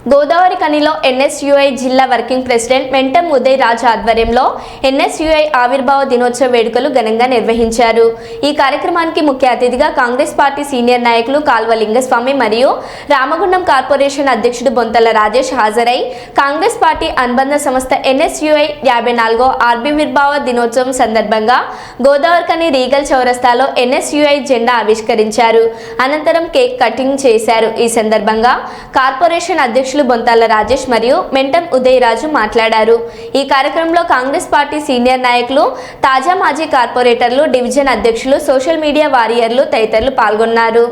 Godavari కనిలో NSUI జిల్లా working president Mentam Uday Raj ఆధ్వర్యంలో NSUI ఆవిర్భావ దినోత్సవ వేడుకలు ఘనంగా నిర్వహించారు. ఈ కార్యక్రమానికి ముఖ్య అతిథిగా కాంగ్రెస్ పార్టీ సీనియర్ నాయకులు కాల్వ లింగస్వామి మరియు రామగుండం కార్పొరేషన్ అధ్యక్షుడు బొంతల రాజేష్ హాజరై కాంగ్రెస్ పార్టీ అనుబంధ సంస్థ ఎన్ఎస్యుఐ 54వ ఆవిర్భావ దినోత్సవం సందర్భంగా గోదావరి కని రీగల్ చౌరస్తాలో ఎన్ఎస్యుఐ జెండా ఆవిష్కరించారు. అనంతరం కేక్ కటింగ్ చేశారు. ఈ సందర్భంగా కార్పొరేషన్ అధ్యక్షులు బొంతాల రాజేష్ మరియు మెంటం ఉదయ్ రాజు మాట్లాడారు. ఈ కార్యక్రమంలో కాంగ్రెస్ పార్టీ సీనియర్ నాయకులు, తాజా మాజీ కార్పొరేటర్లు, డివిజన్ అధ్యక్షులు, సోషల్ మీడియా వారియర్లు తదితరులు పాల్గొన్నారు.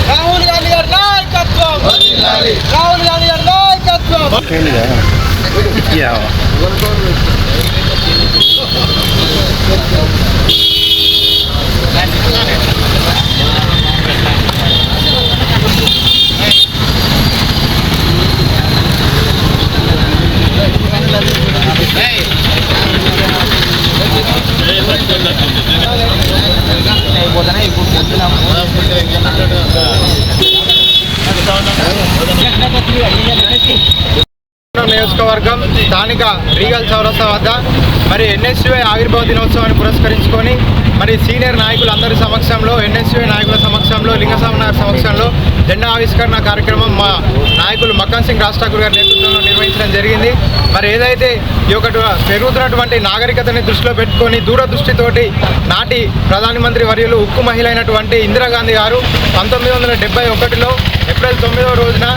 రాహుల్ గాంధీ గారి నాయకత్వం, రాహుల్ గాంధీ గారి నాయకత్వం. నియోజకవర్గం స్థానిక రీగల్ చౌరస్తా వద్ద మరి ఎన్ఎస్యుఐ ఆవిర్భావ దినోత్సవాన్ని పురస్కరించుకొని మరి సీనియర్ నాయకులందరి సమక్షంలో, ఎన్ఎస్యుఐ నాయకుల సమక్షంలో, లింగస్వామి నాయకుల సమక్షంలో జెండా ఆవిష్కరణ కార్యక్రమం మా నాయకులు మక్కన్ సింగ్ రాజ్ ఠాకూర్ గారి నేతృత్వంలో నిర్వహించడం జరిగింది. మరి ఏదైతే ఈ యొక్క పెరుగుతున్నటువంటి నాగరికతని దృష్టిలో పెట్టుకొని దూరదృష్టితోటి నాటి ప్రధానమంత్రి వర్యులు ఉక్కు మహిళ అయినటువంటి ఇందిరాగాంధీ గారు 1971లో ఏప్రిల్ 9వ రోజున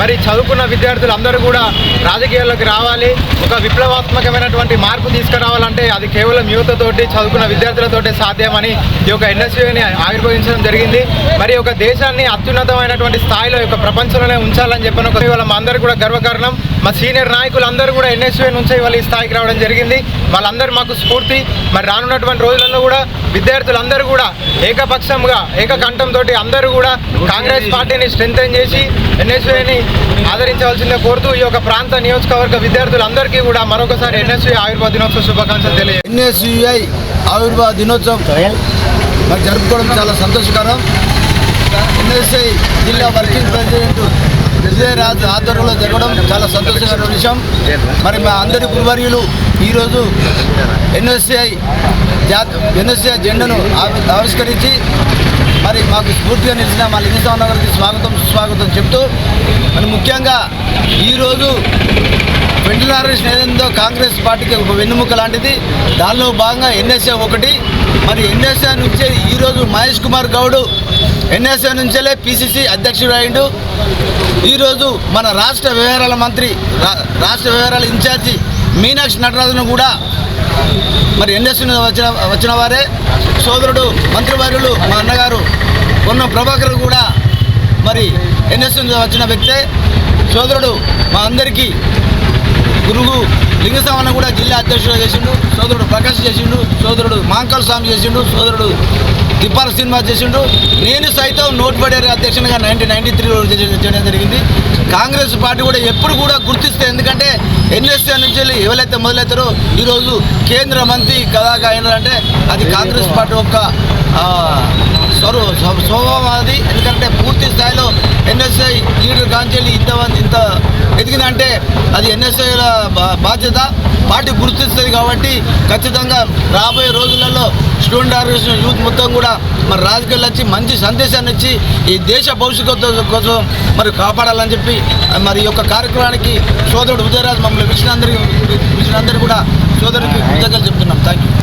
మరి చదువుకున్న విద్యార్థులందరూ కూడా రాజకీయాల్లోకి రావాలి, ఒక విప్లవాత్మకమైనటువంటి మార్పు తీసుకురావాలంటే అది కేవలం యువతతోటి, చదువుకున్న విద్యార్థులతోటే సాధ్యమని ఈ యొక్క ఎన్ఎస్యుఐని ఆవిర్భవించడం జరిగింది. మరి ఒక దేశాన్ని అత్యున్నతమైనటువంటి స్థాయిలో యొక్క ప్రపంచంలోనే ఉంచాలని చెప్పిన వాళ్ళ మా అందరూ కూడా గర్వకారణం. మా సీనియర్ నాయకులందరూ కూడా ఎన్ఎస్యుఐ నుంచి వాళ్ళ ఈ స్థాయికి రావడం జరిగింది. వాళ్ళందరూ మాకు స్ఫూర్తి. మరి రానున్నటువంటి రోజులలో కూడా విద్యార్థులందరూ కూడా ఏకపక్షంగా, ఏకకంఠంతో అందరూ కూడా కాంగ్రెస్ పార్టీని స్ట్రెంథెన్ చేసి ఎన్ఎస్యుఐని ఆదరించవలసిందే కోరుతూ ఈ యొక్క ప్రాంత నియోజకవర్గ విద్యార్థులందరికీ కూడా మరొకసారి ఎన్ఎస్యుఐ ఆవిర్భావ దినోత్సవ శుభాకాంక్షలు తెలియజేస్తాను. ఎన్ఎస్యుఐ ఆవిర్భావ దినోత్సవం మరి జరుపుకోవడం చాలా సంతోషకరం. ఎన్ఎస్యుఐ జిల్లా వర్కింగ్ ప్రెసిడెంట్ ఉదయ్ రాజ్ ఆధ్వర్యంలో జరగడం చాలా సంతోషకరమైన విషయం. మరి మా అందరి గురువర్యులు ఈరోజు ఎన్ఎస్యుఐ జెండాను ఆవిష్కరించి మరి మాకు స్ఫూర్తిగా నిలిచిన మా లింగస్వామి గారికి స్వాగతం సుస్వాగతం చెప్తూ, మరి ముఖ్యంగా ఈరోజు వెంటనారేషన్ ఏదైందో కాంగ్రెస్ పార్టీకి ఒక వెన్నుముక లాంటిది. దానిలో భాగంగా ఎన్ఎస్ఏ ఒకటి. మరి ఎన్ఎస్ఏ నుంచే ఈరోజు మహేష్ కుమార్ గౌడ్ ఎన్ఎస్ఏ నుంచేలే పిసిసి అధ్యక్షుడు అయిండు. ఈరోజు మన రాష్ట్ర వ్యవహారాల మంత్రి, రాష్ట్ర వ్యవహారాల ఇన్ఛార్జి మీనాక్షి నటరాజన్ కూడా మరి ఎన్ఎస్ఏ వచ్చిన వారే. సోదరుడు మంత్రివర్యులు మా అన్నగారు పొన్నం ప్రభాకర్ కూడా మరి ఎన్ఎస్ఏ వచ్చిన వ్యక్తే. సోదరుడు మా అందరికీ గురువు లింగస్వామి కూడా జిల్లా అధ్యక్షుడు చేసిండు, సోదరుడు ప్రకాష్ చేసిండు, సోదరుడు మాంకల్ స్వామి చేసిండు, సోదరుడు తిప్పాల శ్రీనివాస్ చేసిండు. నేను సైతం నోట్ బడేర్ అధ్యక్షునిగా 1993 చేయడం జరిగింది. కాంగ్రెస్ పార్టీ కూడా ఎప్పుడు కూడా గుర్తిస్తే, ఎందుకంటే ఎన్ఎస్ఏ నుంచి ఎవరైతే మొదలవుతారో ఈరోజు కేంద్ర మంత్రి కదాగా అయినారంటే అది కాంగ్రెస్ పార్టీ యొక్క స్వభావం అది. ఎందుకంటే పూర్తి స్థాయిలో ఎన్ఎస్ఐ లీడర్ కాంచెల్లి ఇంత ఎదిగిందంటే అది ఎన్ఎస్ఐల బాధ్యత, పార్టీ గుర్తిస్తుంది. కాబట్టి ఖచ్చితంగా రాబోయే రోజులలో స్టూడెంట్ ఆర్గనైజేషన్ యూత్ మొత్తం కూడా మరి రాజకీయాలు వచ్చి మంచి సందేశాన్ని ఇచ్చి ఈ దేశ భవిష్యత్తు కోసం మరి కాపాడాలని చెప్పి మరి ఈ యొక్క కార్యక్రమానికి సోదరుడు ఉదయరాజ్ మమ్మల్ని పిలిచినందరికీ కూడా సోదరుడికి కృతజ్ఞతలు చెప్తున్నాం. Thank you.